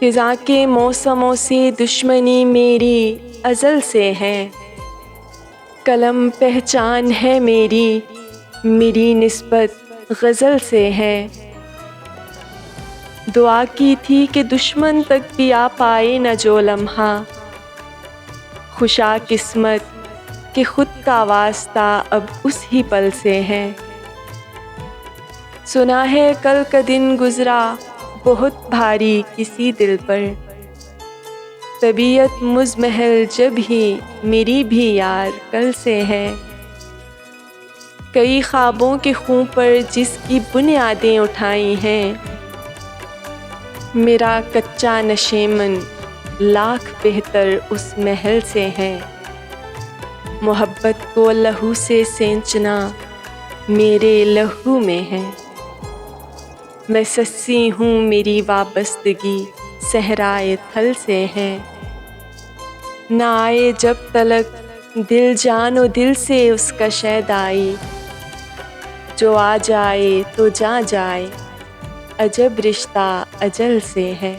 फ़िज़ा के मौसमों से दुश्मनी मेरी अज़ल से है। कलम पहचान है मेरी निस्बत ग़ज़ल से है। दुआ की थी कि दुश्मन तक भी आ पाए न जो लम्हा, खुशा किस्मत कि खुद का वास्ता अब उस ही पल से है। सुना है कल का दिन गुज़रा बहुत भारी किसी दिल पर, तबीयत मुज़महल जब ही मेरी भी यार कल से है। कई ख्वाबों के खूं पर जिसकी बुनियादें उठाई हैं, मेरा कच्चा नशेमन लाख बेहतर उस महल से है। मोहब्बत को लहू से सेंचना मेरे लहू में है। मैं सस्सी हूँ मेरी वाबस्तगी सहराए थल से है। ना आए जब तलक दिल जानो दिल से उसका शहद आई, जो आ जाए तो जा जाए अजब रिश्ता अजल से है।